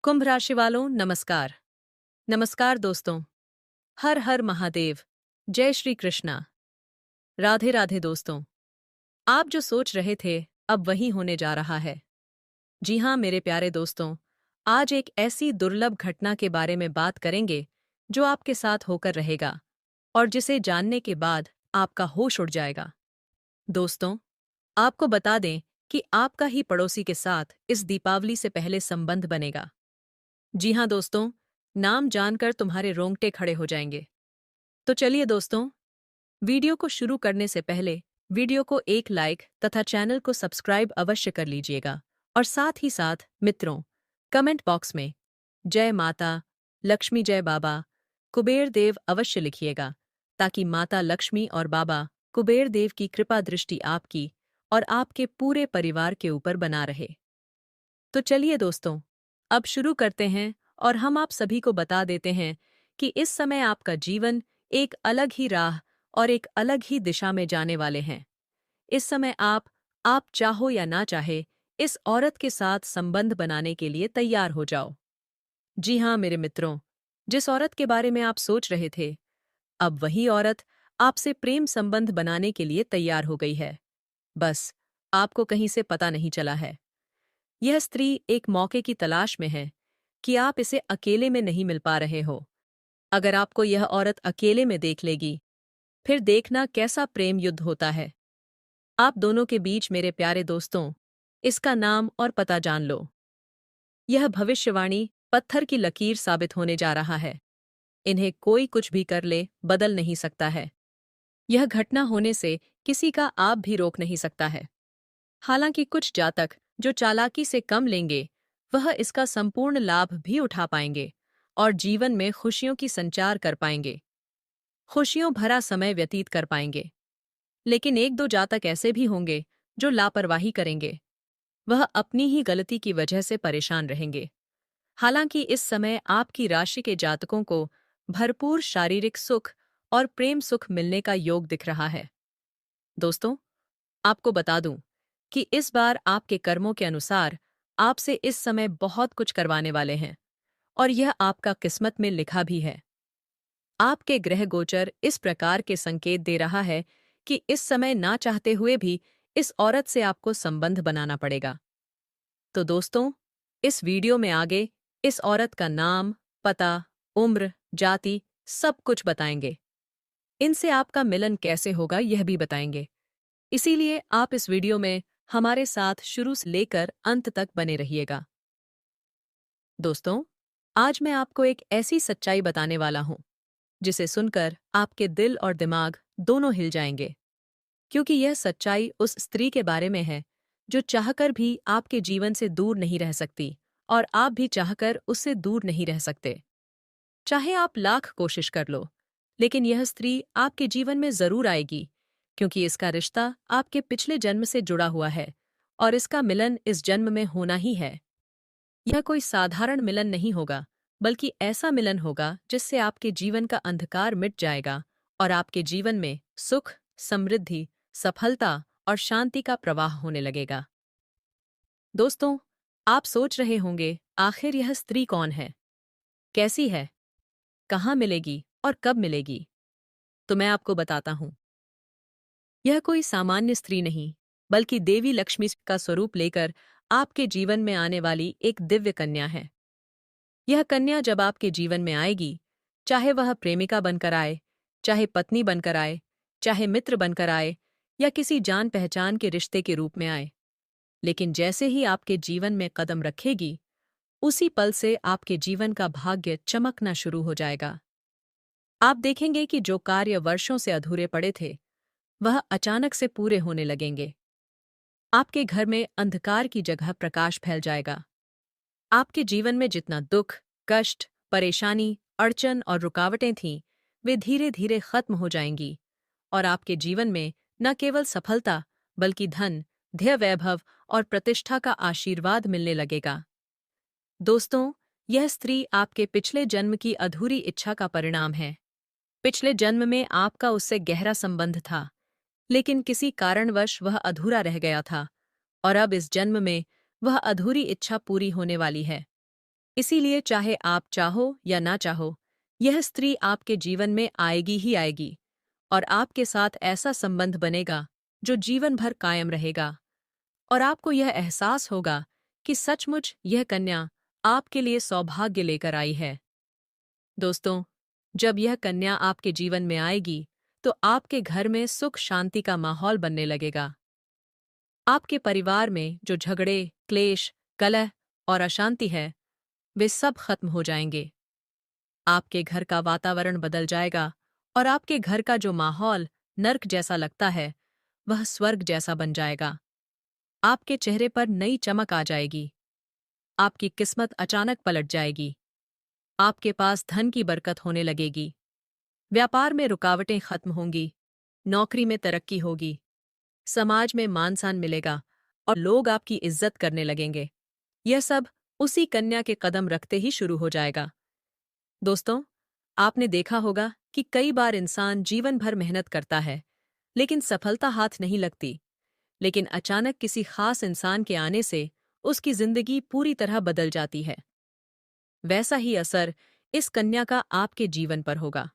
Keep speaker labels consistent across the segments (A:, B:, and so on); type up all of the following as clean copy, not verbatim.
A: कुंभ राशि वालों नमस्कार। नमस्कार दोस्तों। हर हर महादेव। जय श्री कृष्णा। राधे राधे दोस्तों। आप जो सोच रहे थे अब वही होने जा रहा है। जी हाँ मेरे प्यारे दोस्तों, आज एक ऐसी दुर्लभ घटना के बारे में बात करेंगे जो आपके साथ होकर रहेगा और जिसे जानने के बाद आपका होश उड़ जाएगा। दोस्तों, आपको बता दें कि आपका ही पड़ोसी के साथ इस दीपावली से पहले संबंध बनेगा। जी हाँ दोस्तों, नाम जानकर तुम्हारे रोंगटे खड़े हो जाएंगे। तो चलिए दोस्तों, वीडियो को शुरू करने से पहले वीडियो को एक लाइक तथा चैनल को सब्सक्राइब अवश्य कर लीजिएगा और साथ ही साथ मित्रों, कमेंट बॉक्स में जय माता लक्ष्मी जय बाबा कुबेर देव अवश्य लिखिएगा ताकि माता लक्ष्मी और बाबा कुबेर देव की कृपा दृष्टि आपकी और आपके पूरे परिवार के ऊपर बना रहे। तो चलिए दोस्तों, अब शुरू करते हैं और हम आप सभी को बता देते हैं कि इस समय आपका जीवन एक अलग ही राह और एक अलग ही दिशा में जाने वाले हैं। इस समय आप चाहो या ना चाहे, इस औरत के साथ संबंध बनाने के लिए तैयार हो जाओ। जी हाँ मेरे मित्रों, जिस औरत के बारे में आप सोच रहे थे, अब वही औरत आपसे प्रेम संबंध बनाने के लिए तैयार हो गई है। बस आपको कहीं से पता नहीं चला है। यह स्त्री एक मौके की तलाश में है कि आप इसे अकेले में नहीं मिल पा रहे हो। अगर आपको यह औरत अकेले में देख लेगी, फिर देखना कैसा प्रेम युद्ध होता है। आप दोनों के बीच मेरे प्यारे दोस्तों, इसका नाम और पता जान लो। यह भविष्यवाणी पत्थर की लकीर साबित होने जा रहा है। इन्हें कोई कुछ भी कर ले बदल नहीं सकता है। यह घटना होने से किसी का आप भी रोक नहीं सकता है। हालांकि कुछ जातक जो चालाकी से कम लेंगे, वह इसका संपूर्ण लाभ भी उठा पाएंगे और जीवन में खुशियों की संचार कर पाएंगे, खुशियों भरा समय व्यतीत कर पाएंगे। लेकिन एक दो जातक ऐसे भी होंगे जो लापरवाही करेंगे। वह अपनी ही गलती की वजह से परेशान रहेंगे। हालांकि इस समय आपकी राशि के जातकों को भरपूर शारीरिक सुख और प्रेम सुख मिलने का योग दिख रहा है। दोस्तों, आपको बता दूं कि इस बार आपके कर्मों के अनुसार आपसे इस समय बहुत कुछ करवाने वाले हैं और यह आपका किस्मत में लिखा भी है। आपके ग्रह गोचर इस प्रकार के संकेत दे रहा है कि इस समय ना चाहते हुए भी इस औरत से आपको संबंध बनाना पड़ेगा। तो दोस्तों, इस वीडियो में आगे इस औरत का नाम, पता, उम्र, जाति सब कुछ बताएंगे। इनसे आपका मिलन कैसे होगा यह भी बताएंगे। इसीलिए आप इस वीडियो में हमारे साथ शुरू से लेकर अंत तक बने रहिएगा। दोस्तों, आज मैं आपको एक ऐसी सच्चाई बताने वाला हूं जिसे सुनकर आपके दिल और दिमाग दोनों हिल जाएंगे, क्योंकि यह सच्चाई उस स्त्री के बारे में है जो चाहकर भी आपके जीवन से दूर नहीं रह सकती और आप भी चाहकर उससे दूर नहीं रह सकते। चाहे आप लाख कोशिश कर लो, लेकिन यह स्त्री आपके जीवन में जरूर आएगी, क्योंकि इसका रिश्ता आपके पिछले जन्म से जुड़ा हुआ है और इसका मिलन इस जन्म में होना ही है। यह कोई साधारण मिलन नहीं होगा, बल्कि ऐसा मिलन होगा जिससे आपके जीवन का अंधकार मिट जाएगा और आपके जीवन में सुख, समृद्धि, सफलता और शांति का प्रवाह होने लगेगा। दोस्तों, आप सोच रहे होंगे आखिर यह स्त्री कौन है, कैसी है, कहाँ मिलेगी और कब मिलेगी? तो मैं आपको बताता हूँ। यह कोई सामान्य स्त्री नहीं, बल्कि देवी लक्ष्मी का स्वरूप लेकर आपके जीवन में आने वाली एक दिव्य कन्या है। यह कन्या जब आपके जीवन में आएगी, चाहे वह प्रेमिका बनकर आए, चाहे पत्नी बनकर आए, चाहे मित्र बनकर आए या किसी जान पहचान के रिश्ते के रूप में आए, लेकिन जैसे ही आपके जीवन में कदम रखेगी, उसी पल से आपके जीवन का भाग्य चमकना शुरू हो जाएगा। आप देखेंगे कि जो कार्य वर्षों से अधूरे पड़े थे, वह अचानक से पूरे होने लगेंगे। आपके घर में अंधकार की जगह प्रकाश फैल जाएगा। आपके जीवन में जितना दुख, कष्ट, परेशानी, अड़चन और रुकावटें थीं, वे धीरे धीरे खत्म हो जाएंगी और आपके जीवन में न केवल सफलता, बल्कि धन, धैर्य, वैभव और प्रतिष्ठा का आशीर्वाद मिलने लगेगा। दोस्तों, यह स्त्री आपके पिछले जन्म की अधूरी इच्छा का परिणाम है। पिछले जन्म में आपका उससे गहरा संबंध था, लेकिन किसी कारणवश वह अधूरा रह गया था और अब इस जन्म में वह अधूरी इच्छा पूरी होने वाली है। इसीलिए चाहे आप चाहो या ना चाहो, यह स्त्री आपके जीवन में आएगी ही आएगी और आपके साथ ऐसा संबंध बनेगा जो जीवन भर कायम रहेगा। और आपको यह एहसास होगा कि सचमुच यह कन्या आपके लिए सौभाग्य लेकर आई है। दोस्तों, जब यह कन्या आपके जीवन में आएगी, तो आपके घर में सुख शांति का माहौल बनने लगेगा। आपके परिवार में जो झगड़े, क्लेश, कलह और अशांति है, वे सब खत्म हो जाएंगे। आपके घर का वातावरण बदल जाएगा और आपके घर का जो माहौल नर्क जैसा लगता है, वह स्वर्ग जैसा बन जाएगा। आपके चेहरे पर नई चमक आ जाएगी। आपकी किस्मत अचानक पलट जाएगी। आपके पास धन की बरकत होने लगेगी। व्यापार में रुकावटें खत्म होंगी। नौकरी में तरक्की होगी। समाज में मान सम्मान मिलेगा और लोग आपकी इज्जत करने लगेंगे। यह सब उसी कन्या के कदम रखते ही शुरू हो जाएगा। दोस्तों, आपने देखा होगा कि कई बार इंसान जीवन भर मेहनत करता है, लेकिन सफलता हाथ नहीं लगती। लेकिन अचानक किसी खास इंसान के आने से उसकी जिंदगी पूरी तरह बदल जाती है। वैसा ही असर इस कन्या का आपके जीवन पर होगा।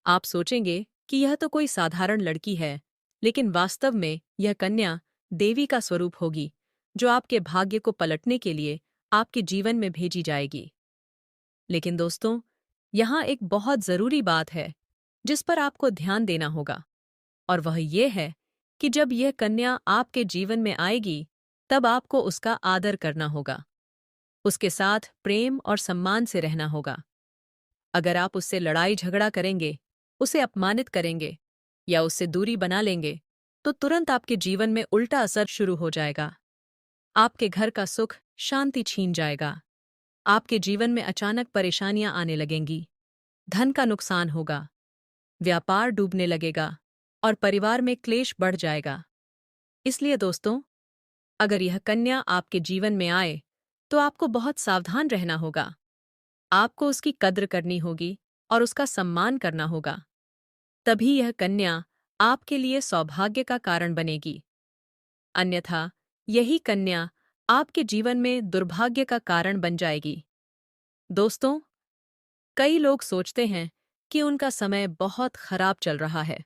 A: आप सोचेंगे कि यह तो कोई साधारण लड़की है, लेकिन वास्तव में यह कन्या देवी का स्वरूप होगी, जो आपके भाग्य को पलटने के लिए आपके जीवन में भेजी जाएगी। लेकिन दोस्तों, यहाँ एक बहुत जरूरी बात है जिस पर आपको ध्यान देना होगा, और वह ये है कि जब यह कन्या आपके जीवन में आएगी, तब आपको उसका आदर करना होगा। उसके साथ प्रेम और सम्मान से रहना होगा। अगर आप उससे लड़ाई झगड़ा करेंगे, उसे अपमानित करेंगे या उससे दूरी बना लेंगे, तो तुरंत आपके जीवन में उल्टा असर शुरू हो जाएगा। आपके घर का सुख, शांति छीन जाएगा। आपके जीवन में अचानक परेशानियां आने लगेंगी। धन का नुकसान होगा। व्यापार डूबने लगेगा और परिवार में क्लेश बढ़ जाएगा। इसलिए दोस्तों, अगर यह कन्या आपके जीवन में आए, तो आपको बहुत सावधान रहना होगा। आपको उसकी कद्र करनी होगी और उसका सम्मान करना होगा। तभी यह कन्या आपके लिए सौभाग्य का कारण बनेगी। अन्यथा यही कन्या आपके जीवन में दुर्भाग्य का कारण बन जाएगी। दोस्तों, कई लोग सोचते हैं कि उनका समय बहुत खराब चल रहा है।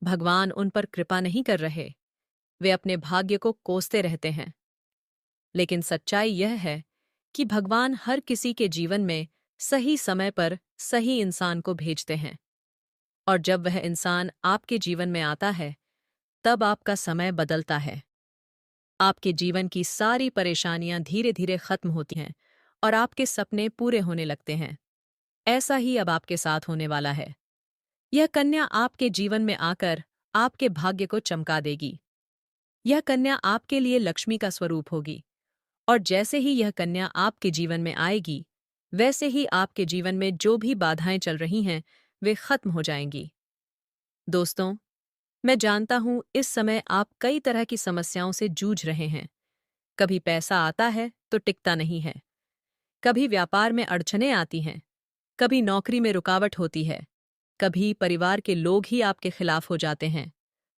A: भगवान उन पर कृपा नहीं कर रहे। वे अपने भाग्य को कोसते रहते हैं। लेकिन सच्चाई यह है कि भगवान हर किसी के जीवन में सही समय पर सही इंसान को भेजते हैं। और जब वह इंसान आपके जीवन में आता है, तब आपका समय बदलता है। आपके जीवन की सारी परेशानियां धीरे धीरे खत्म होती हैं और आपके सपने पूरे होने लगते हैं। ऐसा ही अब आपके साथ होने वाला है। यह कन्या आपके जीवन में आकर आपके भाग्य को चमका देगी। यह कन्या आपके लिए लक्ष्मी का स्वरूप होगी। और जैसे ही यह कन्या आपके जीवन में आएगी, वैसे ही आपके जीवन में जो भी बाधाएं चल रही हैं, वे खत्म हो जाएंगी। दोस्तों, मैं जानता हूं इस समय आप कई तरह की समस्याओं से जूझ रहे हैं। कभी पैसा आता है तो टिकता नहीं है। कभी व्यापार में अड़चनें आती हैं। कभी नौकरी में रुकावट होती है। कभी परिवार के लोग ही आपके खिलाफ हो जाते हैं।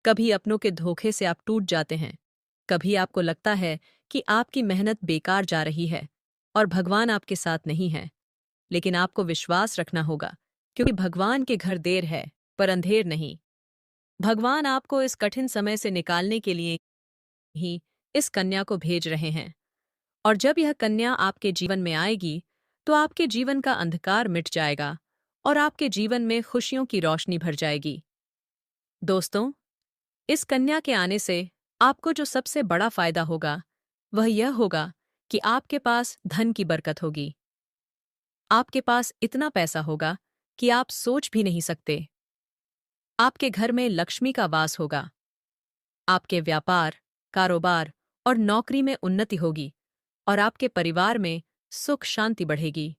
A: कभी अपनों के धोखे से आप टूट जाते हैं। कभी आपको लगता है कि आपकी मेहनत बेकार जा रही है और भगवान आपके साथ नहीं है। लेकिन आपको विश्वास रखना होगा, क्योंकि भगवान के घर देर है पर अंधेर नहीं। भगवान आपको इस कठिन समय से निकालने के लिए ही इस कन्या को भेज रहे हैं। और जब यह कन्या आपके जीवन में आएगी, तो आपके जीवन का अंधकार मिट जाएगा और आपके जीवन में खुशियों की रोशनी भर जाएगी। दोस्तों, इस कन्या के आने से आपको जो सबसे बड़ा फायदा होगा, वह यह होगा कि आपके पास धन की बरकत होगी। आपके पास इतना पैसा होगा कि आप सोच भी नहीं सकते। आपके घर में लक्ष्मी का वास होगा। आपके व्यापार, कारोबार और नौकरी में उन्नति होगी और आपके परिवार में सुख शांति बढ़ेगी।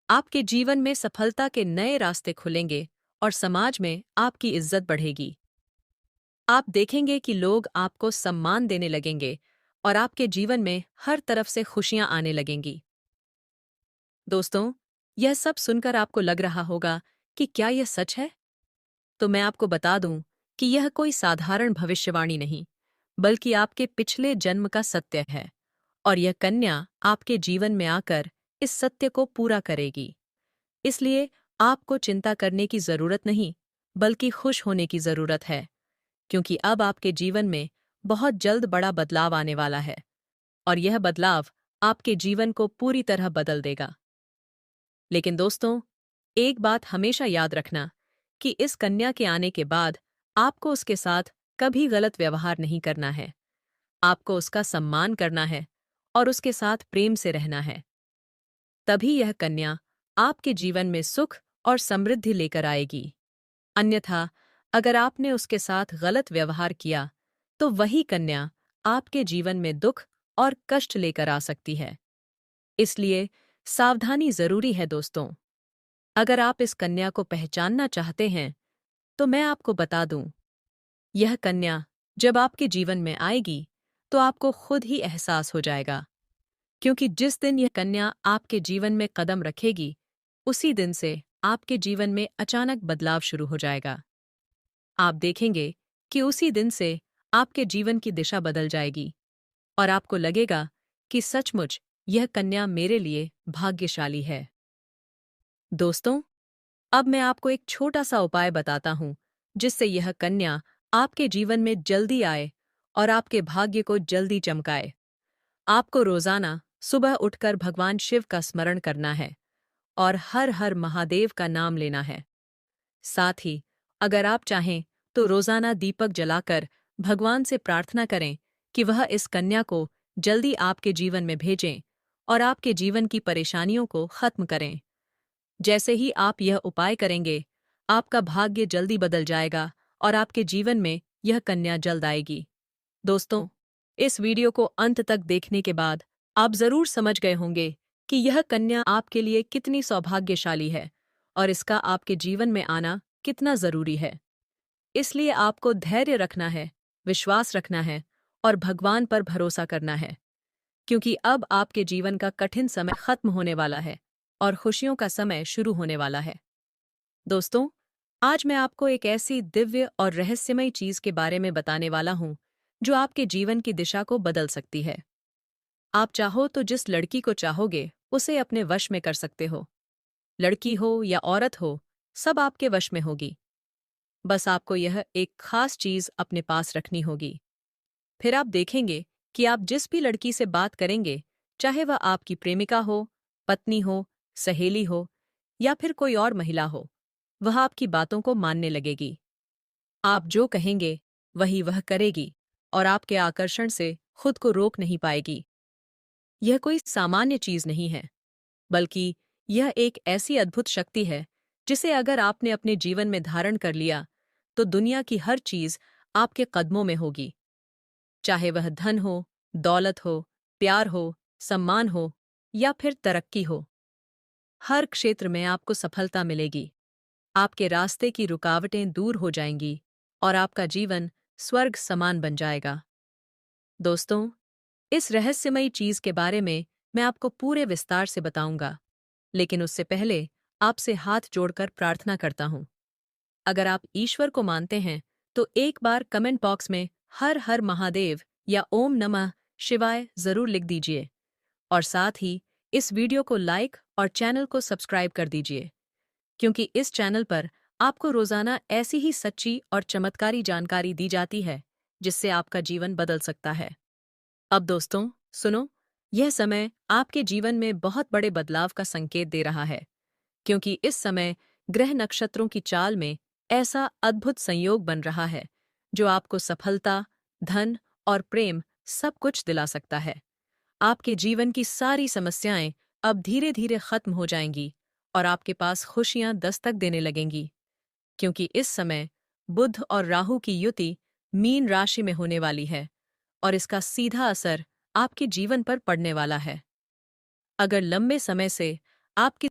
A: आपके जीवन में सफलता के नए रास्ते खुलेंगे और समाज में आपकी इज्जत बढ़ेगी। आप देखेंगे कि लोग आपको सम्मान देने लगेंगे और आपके जीवन में हर तरफ से खुशियां आने लगेंगी। दोस्तों, यह सब सुनकर आपको लग रहा होगा कि क्या यह सच है? तो मैं आपको बता दूं कि यह कोई साधारण भविष्यवाणी नहीं, बल्कि आपके पिछले जन्म का सत्य है और यह कन्या आपके जीवन में आकर इस सत्य को पूरा करेगी। इसलिए आपको चिंता करने की जरूरत नहीं, बल्कि खुश होने की जरूरत है, क्योंकि अब आपके जीवन में बहुत जल्द बड़ा बदलाव आने वाला है और यह बदलाव आपके जीवन को पूरी तरह बदल देगा। लेकिन दोस्तों, एक बात हमेशा याद रखना कि इस कन्या के आने के बाद आपको उसके साथ कभी गलत व्यवहार नहीं करना है। आपको उसका सम्मान करना है और उसके साथ प्रेम से रहना है। तभी यह कन्या आपके जीवन में सुख और समृद्धि लेकर आएगी। अन्यथा अगर आपने उसके साथ गलत व्यवहार किया तो वही कन्या आपके जीवन में दुख और कष्ट लेकर आ सकती है। इसलिए सावधानी जरूरी है दोस्तों। अगर आप इस कन्या को पहचानना चाहते हैं तो मैं आपको बता दूं, यह कन्या जब आपके जीवन में आएगी तो आपको खुद ही एहसास हो जाएगा, क्योंकि जिस दिन यह कन्या आपके जीवन में कदम रखेगी उसी दिन से आपके जीवन में अचानक बदलाव शुरू हो जाएगा। आप देखेंगे कि उसी दिन से आपके जीवन की दिशा बदल जाएगी और आपको लगेगा कि सचमुच यह कन्या मेरे लिए भाग्यशाली है। दोस्तों, अब मैं आपको एक छोटा सा उपाय बताता हूं जिससे यह कन्या आपके जीवन में जल्दी आए और आपके भाग्य को जल्दी चमकाए। आपको रोजाना सुबह उठकर भगवान शिव का स्मरण करना है और हर हर महादेव का नाम लेना है। साथ ही अगर आप चाहें तो रोजाना दीपक जलाकर भगवान से प्रार्थना करें कि वह इस कन्या को जल्दी आपके जीवन में भेजें और आपके जीवन की परेशानियों को खत्म करें। जैसे ही आप यह उपाय करेंगे, आपका भाग्य जल्दी बदल जाएगा और आपके जीवन में यह कन्या जल्द आएगी। दोस्तों, इस वीडियो को अंत तक देखने के बाद आप जरूर समझ गए होंगे कि यह कन्या आपके लिए कितनी सौभाग्यशाली है और इसका आपके जीवन में आना कितना जरूरी है। इसलिए आपको धैर्य रखना है, विश्वास रखना है और भगवान पर भरोसा करना है, क्योंकि अब आपके जीवन का कठिन समय खत्म होने वाला है और खुशियों का समय शुरू होने वाला है। दोस्तों, आज मैं आपको एक ऐसी दिव्य और रहस्यमय चीज के बारे में बताने वाला हूं जो आपके जीवन की दिशा को बदल सकती है। आप चाहो तो जिस लड़की को चाहोगे उसे अपने वश में कर सकते हो। लड़की हो या औरत हो, सब आपके वश में होगी। बस आपको यह एक खास चीज अपने पास रखनी होगी। फिर आप देखेंगे कि आप जिस भी लड़की से बात करेंगे, चाहे वह आपकी प्रेमिका हो, पत्नी हो, सहेली हो या फिर कोई और महिला हो, वह आपकी बातों को मानने लगेगी। आप जो कहेंगे वही वह करेगी और आपके आकर्षण से खुद को रोक नहीं पाएगी। यह कोई सामान्य चीज नहीं है, बल्कि यह एक ऐसी अद्भुत शक्ति है जिसे अगर आपने अपने जीवन में धारण कर लिया तो दुनिया की हर चीज आपके कदमों में होगी। चाहे वह धन हो, दौलत हो, प्यार हो, सम्मान हो या फिर तरक्की हो, हर क्षेत्र में आपको सफलता मिलेगी। आपके रास्ते की रुकावटें दूर हो जाएंगी और आपका जीवन स्वर्ग समान बन जाएगा। दोस्तों, इस रहस्यमयी चीज के बारे में मैं आपको पूरे विस्तार से बताऊंगा, लेकिन उससे पहले आपसे हाथ जोड़कर प्रार्थना करता हूं। अगर आप ईश्वर को मानते हैं तो एक बार कमेंट बॉक्स में हर हर महादेव या ओम नमः शिवाय जरूर लिख दीजिए और साथ ही इस वीडियो को लाइक और चैनल को सब्सक्राइब कर दीजिए, क्योंकि इस चैनल पर आपको रोजाना ऐसी ही सच्ची और चमत्कारी जानकारी दी जाती है जिससे आपका जीवन बदल सकता है। अब दोस्तों सुनो, यह समय आपके जीवन में बहुत बड़े बदलाव का संकेत दे रहा है, क्योंकि इस समय ग्रह नक्षत्रों की चाल में ऐसा अद्भुत संयोग बन रहा है जो आपको सफलता, धन और प्रेम सब कुछ दिला सकता है। आपके जीवन की सारी समस्याएं अब धीरे धीरे खत्म हो जाएंगी और आपके पास खुशियां दस्तक देने लगेंगी, क्योंकि इस समय बुध और राहु की युति मीन राशि में होने वाली है और इसका सीधा असर आपके जीवन पर पड़ने वाला है। अगर लंबे समय से आपकी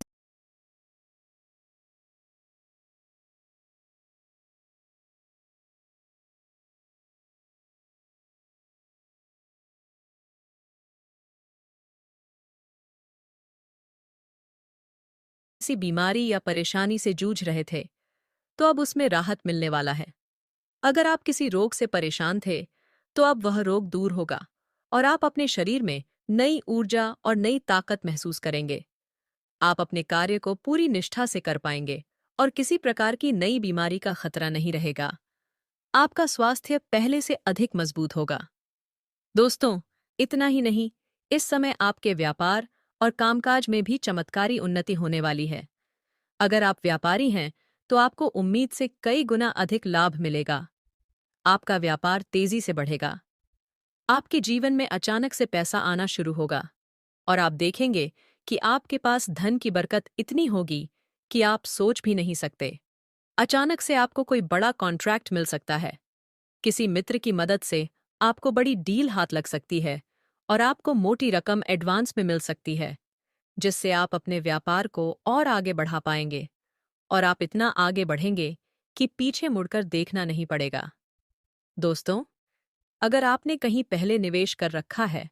A: किसी बीमारी या परेशानी से जूझ रहे थे, तो अब उसमें राहत मिलने वाला है। अगर आप किसी रोग से परेशान थे, तो अब वह रोग दूर होगा और आप अपने शरीर में नई ऊर्जा और नई ताकत महसूस करेंगे। आप अपने कार्य को पूरी निष्ठा से कर पाएंगे और किसी प्रकार की नई बीमारी का खतरा नहीं रहेगा। आपका स्वास्थ्य पहले से अधिक मजबूत होगा। दोस्तों, इतना ही नहीं, इस समय आपके व्यापार और कामकाज में भी चमत्कारी उन्नति होने वाली है। अगर आप व्यापारी हैं, तो आपको उम्मीद से कई गुना अधिक लाभ मिलेगा। आपका व्यापार तेजी से बढ़ेगा। आपके जीवन में अचानक से पैसा आना शुरू होगा और आप देखेंगे कि आपके पास धन की बरकत इतनी होगी कि आप सोच भी नहीं सकते। अचानक से आपको कोई बड़ा कॉन्ट्रैक्ट मिल सकता है। किसी मित्र की मदद से आपको बड़ी डील हाथ लग सकती है और आपको मोटी रकम एडवांस में मिल सकती है, जिससे आप अपने व्यापार को और आगे बढ़ा पाएंगे और आप इतना आगे बढ़ेंगे कि पीछे मुड़कर देखना नहीं पड़ेगा। दोस्तों, अगर आपने कहीं पहले निवेश कर रखा है,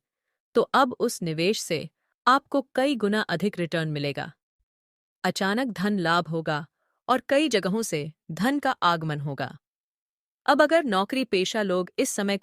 A: तो अब उस निवेश से आपको कई गुना अधिक रिटर्न मिलेगा। अचानक धन लाभ होगा और कई जगहों से धन का आगमन होगा। अब अगर नौकरी पेशा लोग इस समय